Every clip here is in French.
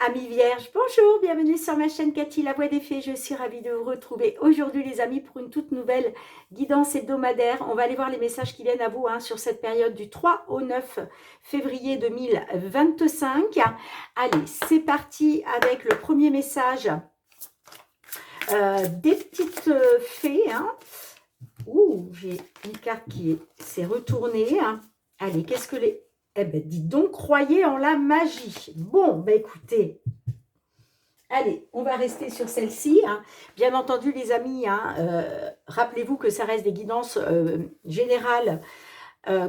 Amis vierges, bonjour, bienvenue sur ma chaîne Cathy, la voix des fées. Je suis ravie de vous retrouver aujourd'hui les amis pour une toute nouvelle guidance hebdomadaire. On va aller voir les messages qui viennent à vous sur cette période du 3 au 9 février 2025. Allez, c'est parti avec le premier message des petites fées. Ouh, j'ai une carte qui s'est retournée. Allez, qu'est-ce que les... Eh ben, dites donc, croyez en la magie. Bon, ben écoutez, allez, on va rester sur celle-ci. Bien entendu, les amis, rappelez-vous que ça reste des guidances générales,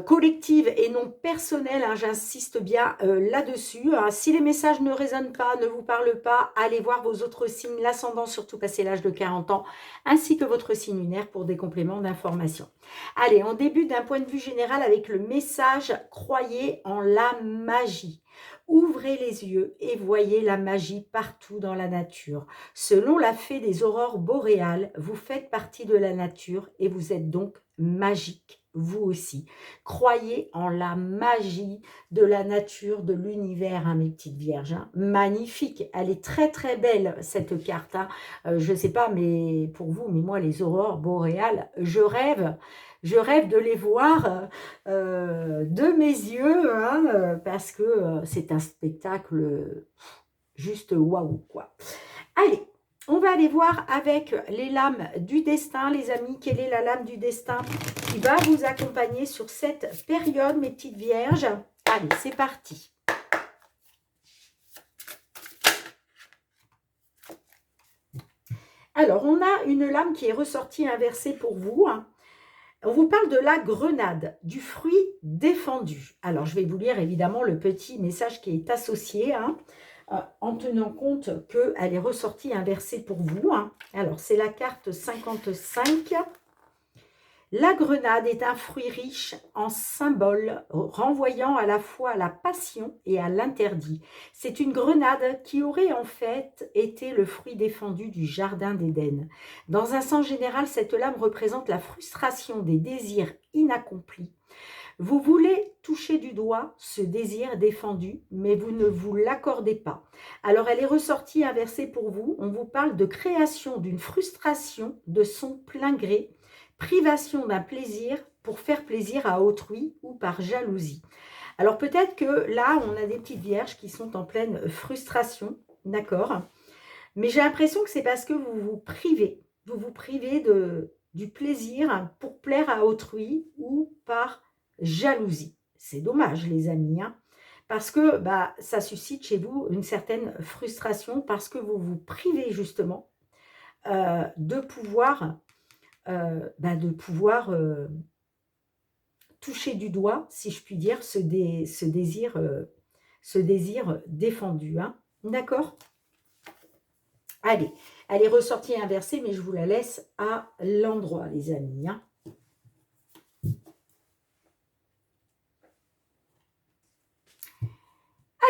collectives et non personnelles. J'insiste bien là-dessus. Si les messages ne résonnent pas, ne vous parlent pas, allez voir vos autres signes, l'ascendant, surtout passé l'âge de 40 ans, ainsi que votre signe lunaire pour des compléments d'information. Allez, on débute d'un point de vue général avec le message « Croyez en la magie ». Ouvrez les yeux et voyez la magie partout dans la nature. Selon la fée des aurores boréales, vous faites partie de la nature et vous êtes donc magique, vous aussi. Croyez en la magie de la nature, de l'univers, mes petites vierges. Magnifique, elle est très très belle cette carte. Je ne sais pas mais pour vous, mais moi les aurores boréales, je rêve de les voir de mes yeux, parce que c'est un spectacle juste waouh, quoi. Allez, on va aller voir avec les lames du destin, les amis, quelle est la lame du destin qui va vous accompagner sur cette période, mes petites vierges. Allez, c'est parti. Alors, on a une lame qui est ressortie inversée pour vous. On vous parle de la grenade, du fruit défendu. Alors, je vais vous lire évidemment le petit message qui est associé, en tenant compte qu'elle est ressortie inversée pour vous. Alors, c'est la carte 55. La grenade est un fruit riche en symboles renvoyant à la fois à la passion et à l'interdit. C'est une grenade qui aurait en fait été le fruit défendu du jardin d'Éden. Dans un sens général, cette lame représente la frustration des désirs inaccomplis. Vous voulez toucher du doigt ce désir défendu, mais vous ne vous l'accordez pas. Alors, elle est ressortie inversée pour vous. On vous parle de création d'une frustration de son plein gré, privation d'un plaisir pour faire plaisir à autrui ou par jalousie. Alors, peut-être que là, on a des petites vierges qui sont en pleine frustration, d'accord? Mais j'ai l'impression que c'est parce que vous vous privez du plaisir pour plaire à autrui ou par jalousie. C'est dommage, les amis, parce que ça suscite chez vous une certaine frustration parce que vous vous privez justement de pouvoir, toucher du doigt, si je puis dire, ce désir défendu. D'accord ? Allez, elle est ressortie inversée, mais je vous la laisse à l'endroit, les amis.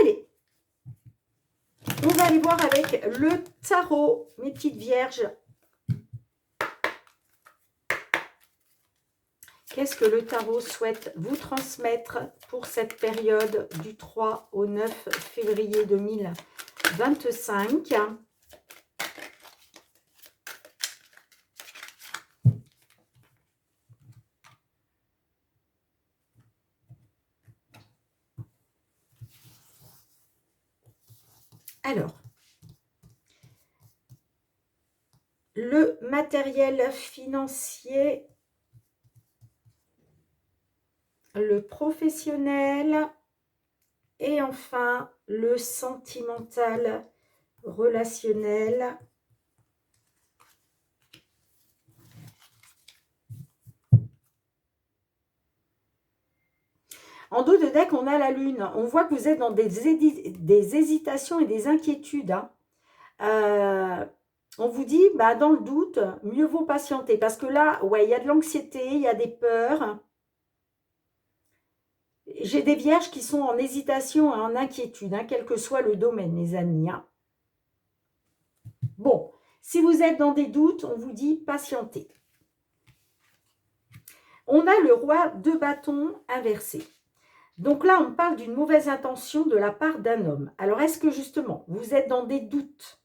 Allez, on va aller voir avec le tarot, mes petites vierges. Qu'est-ce que le tarot souhaite vous transmettre pour cette période du 3 au 9 février 2025 ? Alors, le matériel financier, le professionnel et enfin le sentimental relationnel. En dos de deck, on a la lune. On voit que vous êtes dans des hésitations et des inquiétudes. On vous dit, dans le doute, mieux vaut patienter. Parce que là, ouais, il y a de l'anxiété, il y a des peurs. J'ai des vierges qui sont en hésitation et en inquiétude, quel que soit le domaine, les amis. Bon, si vous êtes dans des doutes, on vous dit patienter. On a le roi de bâton inversé. Donc là, on parle d'une mauvaise intention de la part d'un homme. Alors, est-ce que justement, vous êtes dans des doutes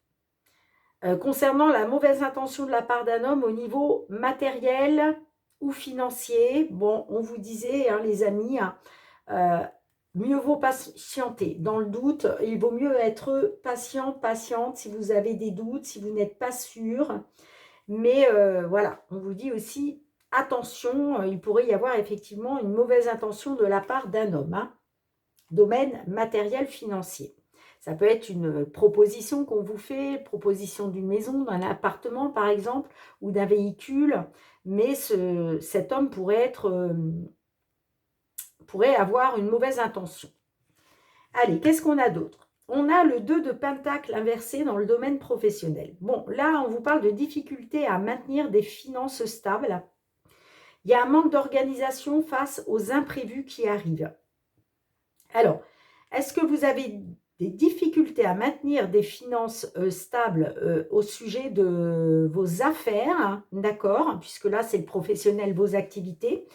concernant la mauvaise intention de la part d'un homme au niveau matériel ou financier? Bon, on vous disait, hein, les amis, hein, mieux vaut patienter. Dans le doute, il vaut mieux être patient, patiente si vous avez des doutes, si vous n'êtes pas sûr. Mais voilà, on vous dit aussi, attention, il pourrait y avoir effectivement une mauvaise intention de la part d'un homme, hein, domaine matériel financier. Ça peut être une proposition qu'on vous fait, proposition d'une maison, d'un appartement par exemple, ou d'un véhicule, mais cet homme pourrait avoir une mauvaise intention. Allez, qu'est-ce qu'on a d'autre? On a le 2 de pentacle inversé dans le domaine professionnel. Bon, là, on vous parle de difficulté à maintenir des finances stables. Il y a un manque d'organisation face aux imprévus qui arrivent. Alors, est-ce que vous avez des difficultés à maintenir des finances stables au sujet de vos affaires, hein, d'accord? Puisque là, c'est le professionnel, vos activités.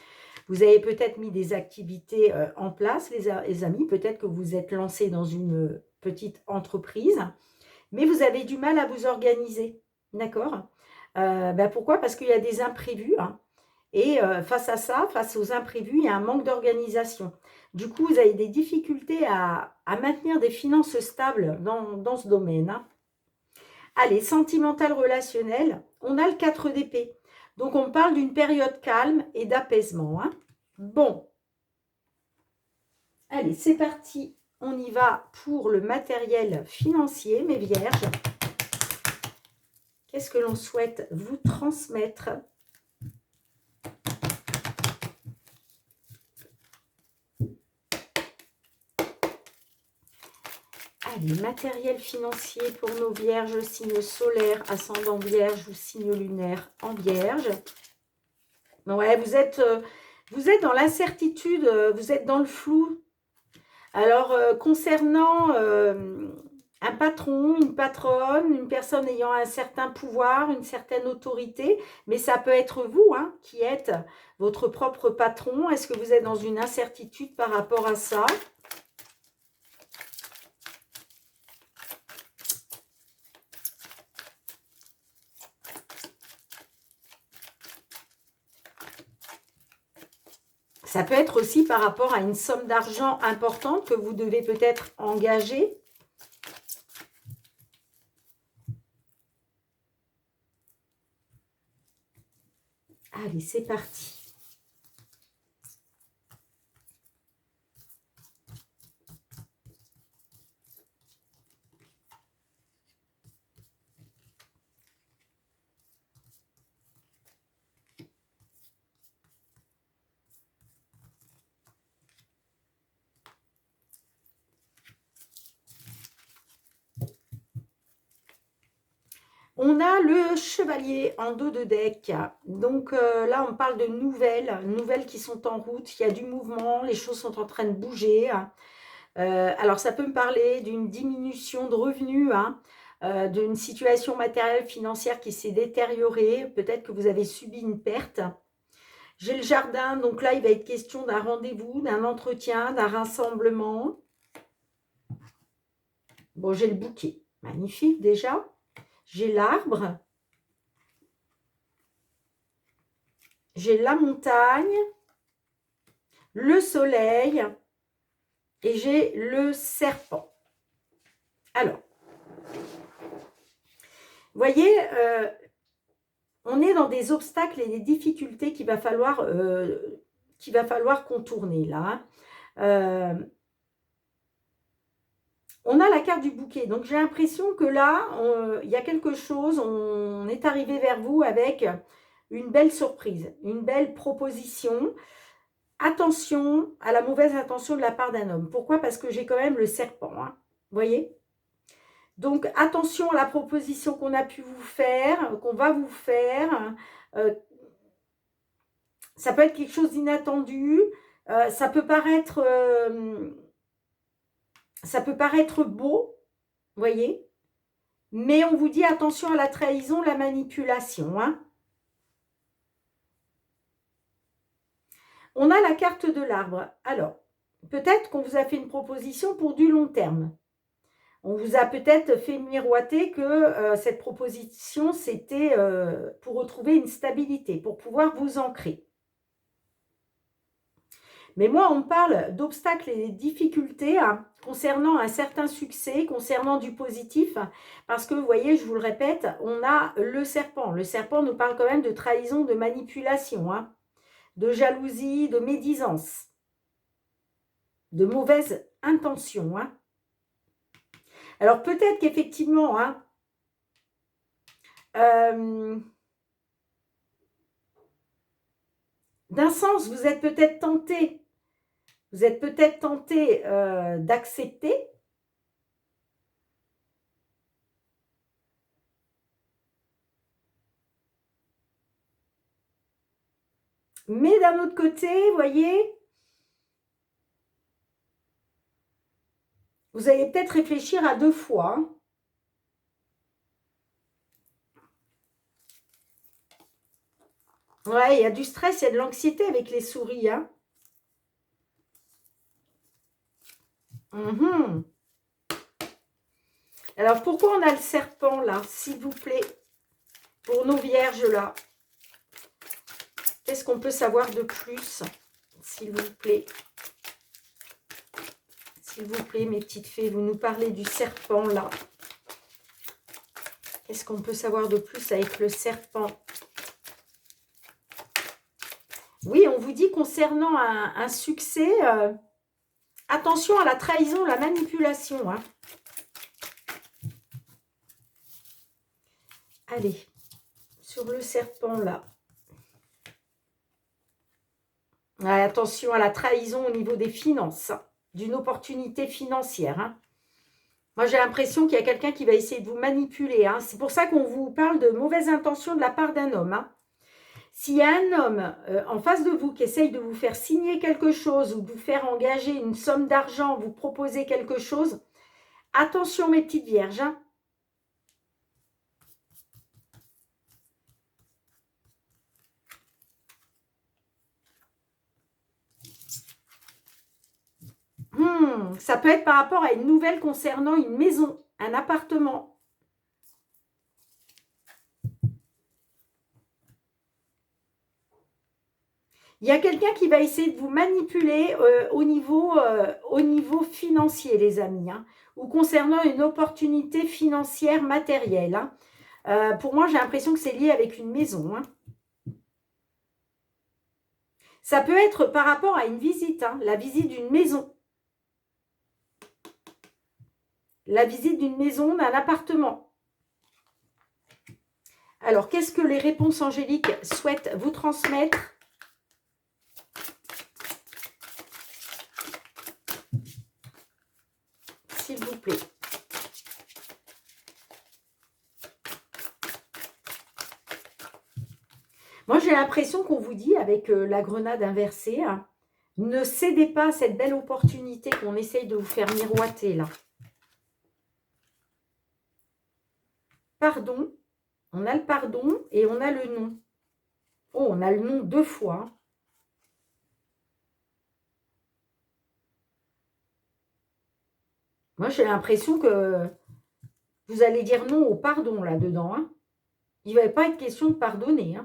Vous avez peut-être mis des activités en place, les amis. Peut-être que vous êtes lancé dans une petite entreprise, mais vous avez du mal à vous organiser, d'accord? Pourquoi? Parce qu'il y a des imprévus, hein, et face à ça, face aux imprévus, il y a un manque d'organisation. Du coup, vous avez des difficultés à maintenir des finances stables dans ce domaine, hein. Allez, sentimental, relationnel, on a le 4 d'épée. Donc, on parle d'une période calme et d'apaisement, hein. Bon. Allez, c'est parti. On y va pour le matériel financier, mes vierges. Qu'est-ce que l'on souhaite vous transmettre ? Allez, matériel financier pour nos vierges, signe solaire, ascendant vierge ou signe lunaire en vierge. Ouais, vous êtes dans l'incertitude, vous êtes dans le flou. Alors, concernant un patron, une patronne, une personne ayant un certain pouvoir, une certaine autorité, mais ça peut être vous, hein, qui êtes votre propre patron. Est-ce que vous êtes dans une incertitude par rapport à ça ? Ça peut être aussi par rapport à une somme d'argent importante que vous devez peut-être engager. Allez, c'est parti. On a le chevalier en dos de deck. Donc là, on parle de nouvelles qui sont en route. Il y a du mouvement, les choses sont en train de bouger. Alors, ça peut me parler d'une diminution de revenus, hein, d'une situation matérielle financière qui s'est détériorée. Peut-être que vous avez subi une perte. J'ai le jardin, donc là, il va être question d'un rendez-vous, d'un entretien, d'un rassemblement. Bon, j'ai le bouquet. Magnifique déjà. J'ai l'arbre. J'ai la montagne. Le soleil. Et j'ai le serpent. Alors, vous voyez, on est dans des obstacles et des difficultés qu'il va falloir contourner là. On a la carte du bouquet. Donc, j'ai l'impression que là, il y a quelque chose. On est arrivé vers vous avec une belle surprise, une belle proposition. Attention à la mauvaise intention de la part d'un homme. Pourquoi? Parce que j'ai quand même le serpent. Hein. Vous voyez? Donc, attention à la proposition qu'on a pu vous faire, qu'on va vous faire. Ça peut être quelque chose d'inattendu. Ça peut paraître beau, vous voyez, mais on vous dit attention à la trahison, la manipulation. Hein. On a la carte de l'arbre. Alors, peut-être qu'on vous a fait une proposition pour du long terme. On vous a peut-être fait miroiter que cette proposition, c'était pour retrouver une stabilité, pour pouvoir vous ancrer. Mais moi, on parle d'obstacles et de difficultés concernant un certain succès, concernant du positif, parce que, vous voyez, je vous le répète, on a le serpent. Le serpent nous parle quand même de trahison, de manipulation, de jalousie, de médisance, de mauvaises intentions. Alors, peut-être qu'effectivement, d'un sens, vous êtes peut-être tenté. Vous êtes peut-être tenté d'accepter, mais d'un autre côté, vous voyez, vous allez peut-être réfléchir à 2 fois. Ouais, il y a du stress, il y a de l'anxiété avec les souris. Alors, pourquoi on a le serpent là, s'il vous plaît, pour nos vierges là? Qu'est-ce qu'on peut savoir de plus, s'il vous plaît? S'il vous plaît, mes petites fées, vous nous parlez du serpent là. Qu'est-ce qu'on peut savoir de plus avec le serpent? Oui, on vous dit concernant un succès, attention à la trahison, la manipulation. Allez, sur le serpent là. Ouais, attention à la trahison au niveau des finances, d'une opportunité financière. Moi, j'ai l'impression qu'il y a quelqu'un qui va essayer de vous manipuler. C'est pour ça qu'on vous parle de mauvaises intentions de la part d'un homme. S'il y a un homme en face de vous qui essaye de vous faire signer quelque chose ou de vous faire engager une somme d'argent, vous proposer quelque chose, attention mes petites vierges. Ça peut être par rapport à une nouvelle concernant une maison, un appartement. Il y a quelqu'un qui va essayer de vous manipuler au niveau financier, les amis, ou concernant une opportunité financière matérielle. Pour moi, j'ai l'impression que c'est lié avec une maison. Ça peut être par rapport à une visite, la visite d'une maison. La visite d'une maison, d'un appartement. Alors, qu'est-ce que les réponses angéliques souhaitent vous transmettre? S'il vous plaît. Moi, j'ai l'impression qu'on vous dit, avec la grenade inversée, ne cédez pas à cette belle opportunité qu'on essaye de vous faire miroiter, là. Pardon. On a le pardon et on a le non. Oh, on a le non 2 fois. Moi, j'ai l'impression que vous allez dire non au pardon là-dedans. Il ne va pas être question de pardonner.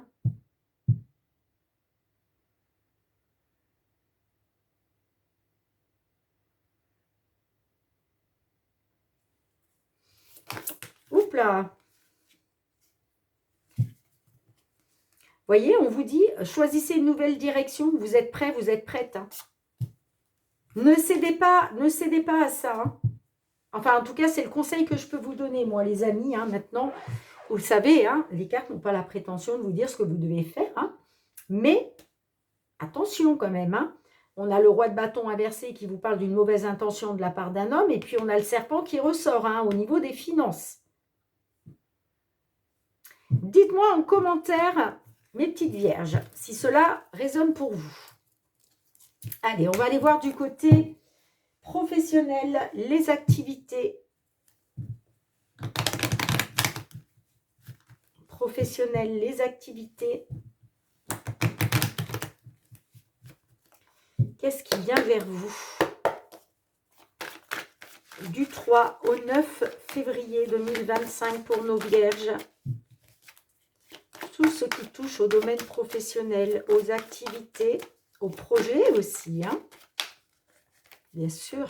Oups là. Voyez, on vous dit, choisissez une nouvelle direction. Vous êtes prêts, vous êtes prêtes. Ne cédez pas à ça. Enfin, en tout cas, c'est le conseil que je peux vous donner, moi, les amis. Maintenant, vous le savez, les cartes n'ont pas la prétention de vous dire ce que vous devez faire. Mais, attention quand même. On a le roi de bâton inversé qui vous parle d'une mauvaise intention de la part d'un homme. Et puis, on a le serpent qui ressort au niveau des finances. Dites-moi en commentaire, mes petites vierges, si cela résonne pour vous. Allez, on va aller voir du côté professionnel, les activités. Professionnel, les activités. Qu'est-ce qui vient vers vous? du 3 au 9 février 2025 pour nos vierges. Tout ce qui touche au domaine professionnel, aux activités, aux projets aussi, hein, bien sûr.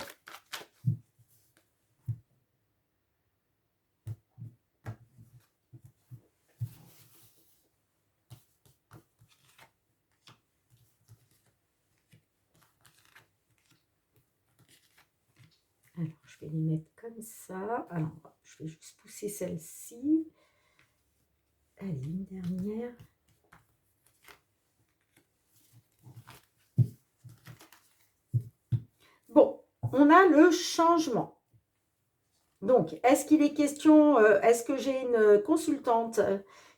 Alors, je vais les mettre comme ça. Alors, je vais juste pousser celle-ci. Allez, une dernière. Bon, on a le changement. Donc, est-ce qu'il est question, est-ce que j'ai une consultante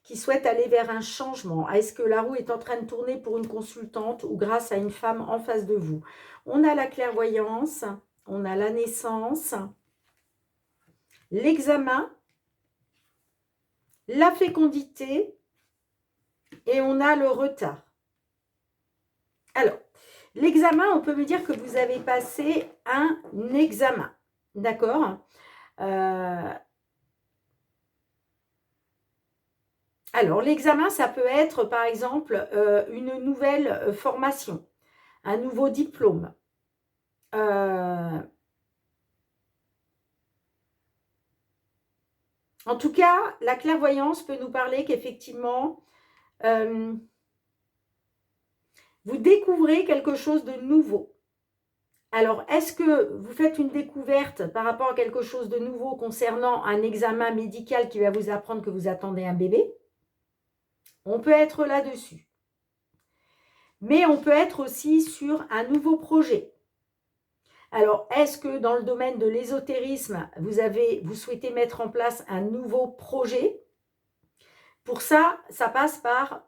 qui souhaite aller vers un changement? Est-ce que la roue est en train de tourner pour une consultante ou grâce à une femme en face de vous? On a la clairvoyance, on a la naissance, l'examen, la fécondité et on a le retard. Alors, l'examen, on peut me dire que vous avez passé un examen, d'accord? Alors, l'examen, ça peut être, par exemple, une nouvelle formation, un nouveau diplôme. En tout cas, la clairvoyance peut nous parler qu'effectivement, vous découvrez quelque chose de nouveau. Alors, est-ce que vous faites une découverte par rapport à quelque chose de nouveau concernant un examen médical qui va vous apprendre que vous attendez un bébé? On peut être là-dessus. Mais on peut être aussi sur un nouveau projet. Alors, est-ce que dans le domaine de l'ésotérisme, vous souhaitez mettre en place un nouveau projet? Pour ça, ça passe par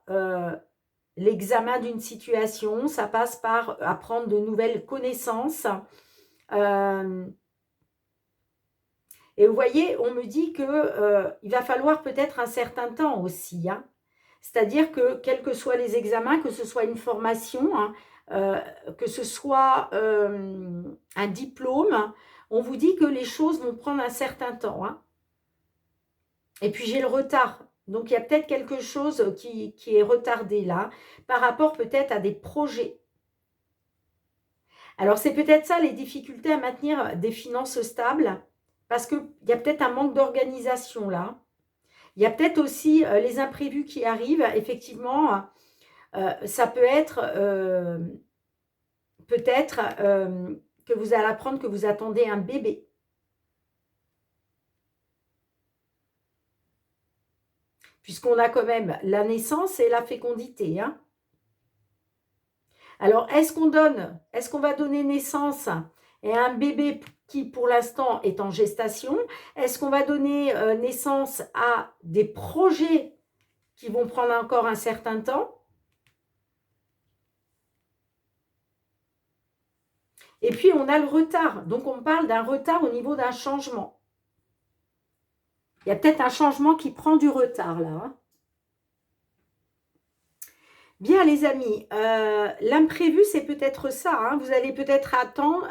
l'examen d'une situation, ça passe par apprendre de nouvelles connaissances. Et vous voyez, on me dit qu'il va falloir peut-être un certain temps aussi. Hein. C'est-à-dire que, quels que soient les examens, que ce soit une formation, hein, que ce soit un diplôme, on vous dit que les choses vont prendre un certain temps. Hein. Et puis, j'ai le retard. Donc, il y a peut-être quelque chose qui est retardé là, par rapport peut-être à des projets. Alors, c'est peut-être ça, les difficultés à maintenir des finances stables, parce qu'il y a peut-être un manque d'organisation là. Il y a peut-être aussi les imprévus qui arrivent. Effectivement, ça peut être peut-être que vous allez apprendre que vous attendez un bébé. Puisqu'on a quand même la naissance et la fécondité. Hein. Alors, est-ce qu'on va donner naissance à un bébé qui, pour l'instant, est en gestation? Est-ce qu'on va donner naissance à des projets qui vont prendre encore un certain temps? Et puis, on a le retard. Donc, on parle d'un retard au niveau d'un changement. Il y a peut-être un changement qui prend du retard, là. Hein. Bien, les amis, l'imprévu, c'est peut-être ça. Hein. Vous allez peut-être apprendre,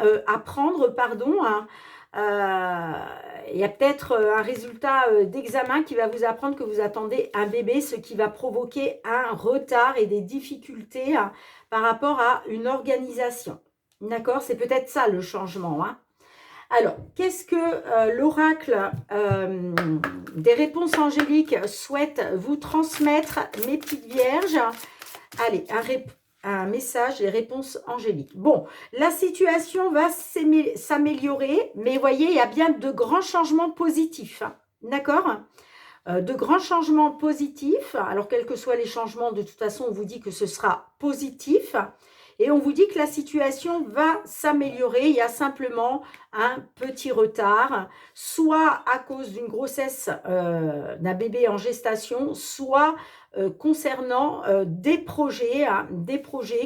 il y a peut-être un résultat d'examen qui va vous apprendre que vous attendez un bébé, ce qui va provoquer un retard et des difficultés hein, par rapport à une organisation. D'accord? C'est peut-être ça le changement. Hein. Alors, qu'est-ce que l'oracle des réponses angéliques souhaite vous transmettre, mes petites vierges? Allez, un message, les réponses angéliques. Bon, la situation va s'améliorer, mais vous voyez, il y a bien de grands changements positifs. Hein, d'accord? De grands changements positifs. Alors, quels que soient les changements, de toute façon, on vous dit que ce sera positif. Et on vous dit que la situation va s'améliorer. Il y a simplement un petit retard, soit à cause d'une grossesse d'un bébé en gestation, soit concernant des projets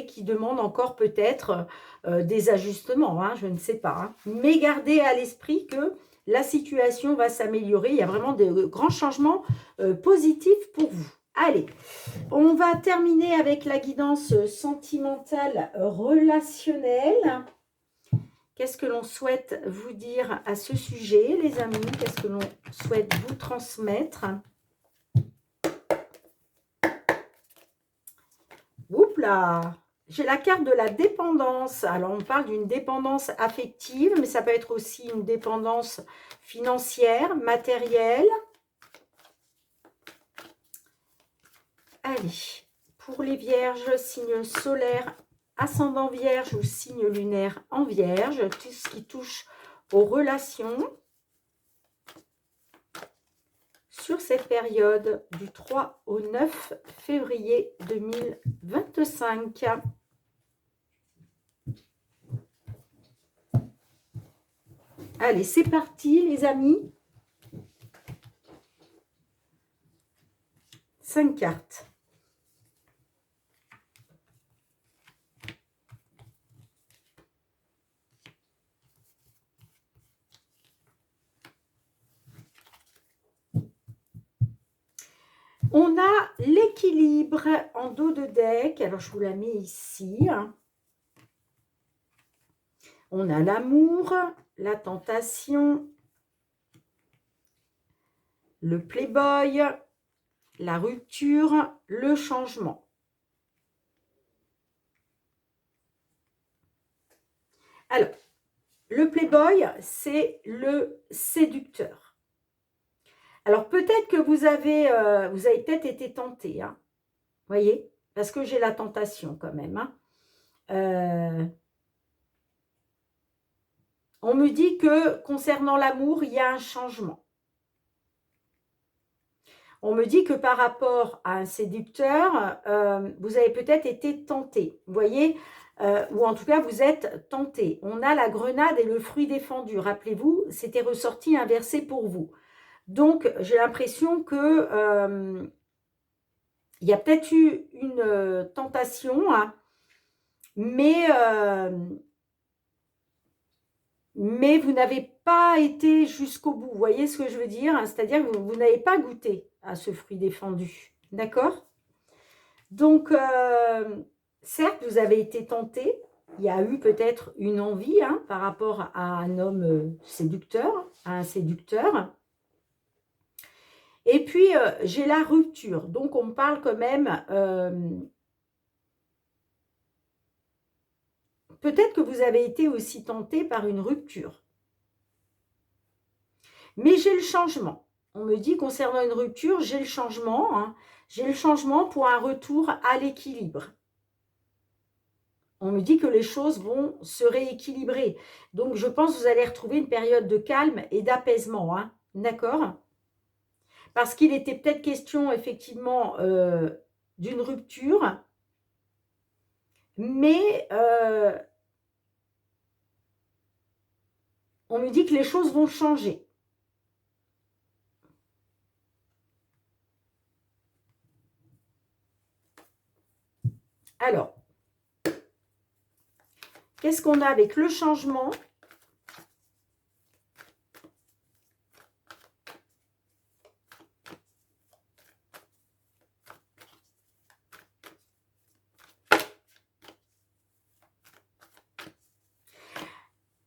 qui demandent encore peut-être des ajustements, hein, je ne sais pas. Hein. Mais gardez à l'esprit que la situation va s'améliorer. Il y a vraiment de grands changements positifs pour vous. Allez, on va terminer avec la guidance sentimentale relationnelle. Qu'est-ce que l'on souhaite vous dire à ce sujet, les amis? Qu'est-ce que l'on souhaite vous transmettre? Oups là! J'ai la carte de la dépendance. Alors, on parle d'une dépendance affective, mais ça peut être aussi une dépendance financière, matérielle. Allez, pour les vierges, signe solaire, ascendant vierge ou signe lunaire en vierge, tout ce qui touche aux relations. Sur cette période du 3 au 9 février 2025. Allez, c'est parti les amis. 5 cartes. On a l'équilibre en dos de deck. Alors, je vous la mets ici. On a l'amour, la tentation, le playboy, la rupture, le changement. Alors, le playboy, c'est le séducteur. Alors, peut-être que vous avez peut-être été tenté, hein, voyez, parce que j'ai la tentation quand même. Hein. On me dit que concernant l'amour, il y a un changement. On me dit que par rapport à un séducteur, vous avez peut-être été tenté, vous voyez, ou en tout cas, vous êtes tenté. On a la grenade et le fruit défendu. Rappelez-vous, c'était ressorti inversé pour vous. Donc, j'ai l'impression que il y a peut-être eu une tentation, hein, mais vous n'avez pas été jusqu'au bout. Vous voyez ce que je veux dire? C'est-à-dire que vous n'avez pas goûté à ce fruit défendu. D'accord? Donc, certes, vous avez été tenté. Il y a eu peut-être une envie, hein, par rapport à un homme séducteur, à un séducteur. Et puis, j'ai la rupture. Donc, on me parle quand même... peut-être que vous avez été aussi tenté par une rupture. Mais j'ai le changement. On me dit concernant une rupture, j'ai le changement. Hein, j'ai le changement pour un retour à l'équilibre. On me dit que les choses vont se rééquilibrer. Donc, je pense que vous allez retrouver une période de calme et d'apaisement. Hein, d'accord? Parce qu'il était peut-être question, effectivement, d'une rupture. Mais on me dit que les choses vont changer. Alors, qu'est-ce qu'on a avec le changement?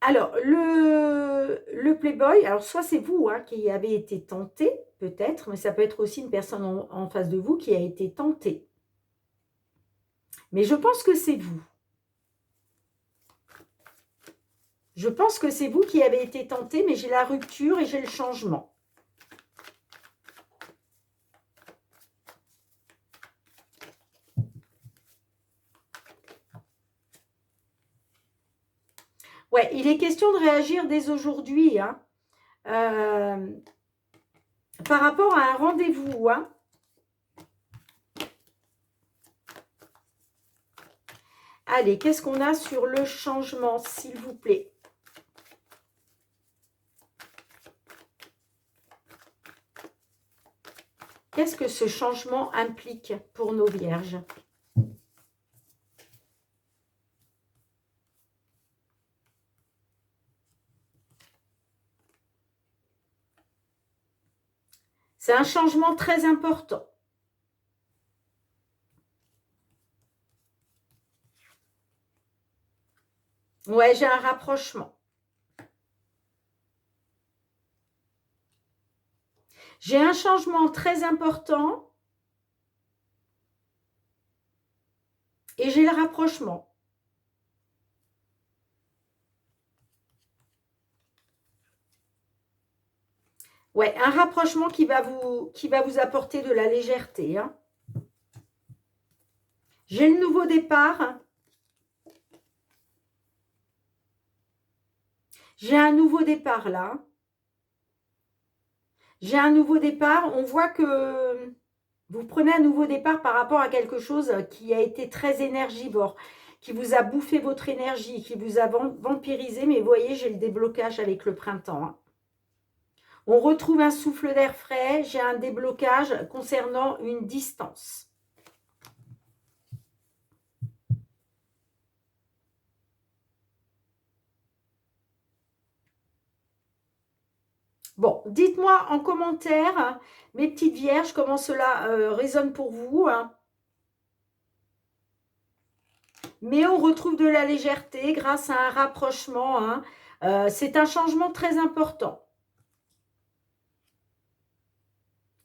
Alors, le playboy, alors soit c'est vous, hein, qui avez été tenté, peut-être, mais ça peut être aussi une personne en face de vous qui a été tentée. Mais je pense que c'est vous. Je pense que c'est vous qui avez été tenté, mais j'ai la rupture et j'ai le changement. Ouais, il est question de réagir dès aujourd'hui, hein, par rapport à un rendez-vous, hein. Allez, qu'est-ce qu'on a sur le changement, s'il vous plaît? Qu'est-ce que ce changement implique pour nos vierges? C'est un changement très important. Ouais, j'ai un rapprochement. J'ai un changement très important et j'ai le rapprochement. Ouais, un rapprochement qui va vous apporter de la légèreté. Hein. J'ai le nouveau départ. J'ai un nouveau départ là. J'ai un nouveau départ. On voit que vous prenez un nouveau départ par rapport à quelque chose qui a été très énergivore, qui vous a bouffé votre énergie, qui vous a vampirisé. Mais vous voyez, j'ai le déblocage avec le printemps. Hein. On retrouve un souffle d'air frais. J'ai un déblocage concernant une distance. Bon, dites-moi en commentaire, mes petites vierges, comment cela résonne pour vous. Hein. Mais on retrouve de la légèreté grâce à un rapprochement. Hein. C'est un changement très important.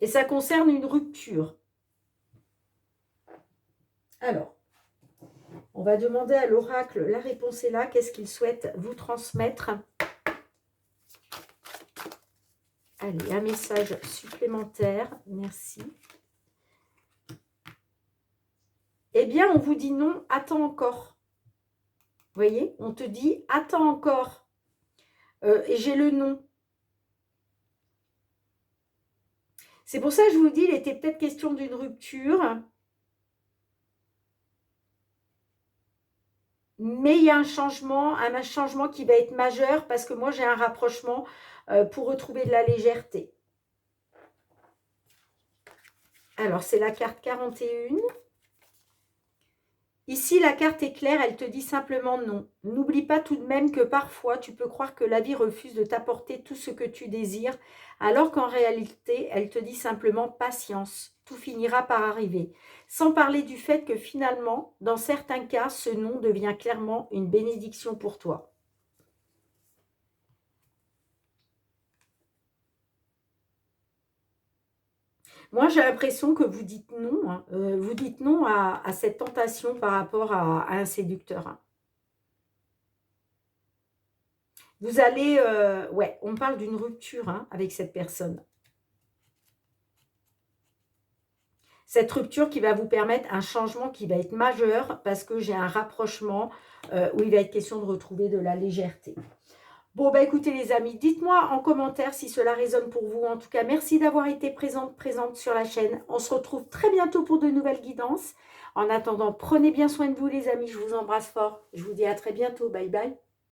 Et ça concerne une rupture. Alors, on va demander à l'oracle, la réponse est là, qu'est-ce qu'il souhaite vous transmettre? Allez, un message supplémentaire, merci. Eh bien, on vous dit non, attends encore. Vous voyez, on te dit attends encore. Et j'ai le non. C'est pour ça que je vous dis, il était peut-être question d'une rupture. Mais il y a un changement qui va être majeur parce que moi, j'ai un rapprochement pour retrouver de la légèreté. Alors, c'est la carte 41. Ici, la carte est claire, elle te dit simplement non. N'oublie pas tout de même que parfois, tu peux croire que la vie refuse de t'apporter tout ce que tu désires, alors qu'en réalité, elle te dit simplement patience. Tout finira par arriver. Sans parler du fait que finalement, dans certains cas, ce non devient clairement une bénédiction pour toi. Moi, j'ai l'impression que vous dites non. Hein. Vous dites non à cette tentation par rapport à un séducteur. Hein. Vous allez... ouais, on parle d'une rupture hein, avec cette personne. Cette rupture qui va vous permettre un changement qui va être majeur parce que j'ai un rapprochement où il va être question de retrouver de la légèreté. Bon, bah écoutez les amis, dites-moi en commentaire si cela résonne pour vous. En tout cas, merci d'avoir été présente sur la chaîne. On se retrouve très bientôt pour de nouvelles guidances. En attendant, prenez bien soin de vous les amis. Je vous embrasse fort. Je vous dis à très bientôt. Bye bye.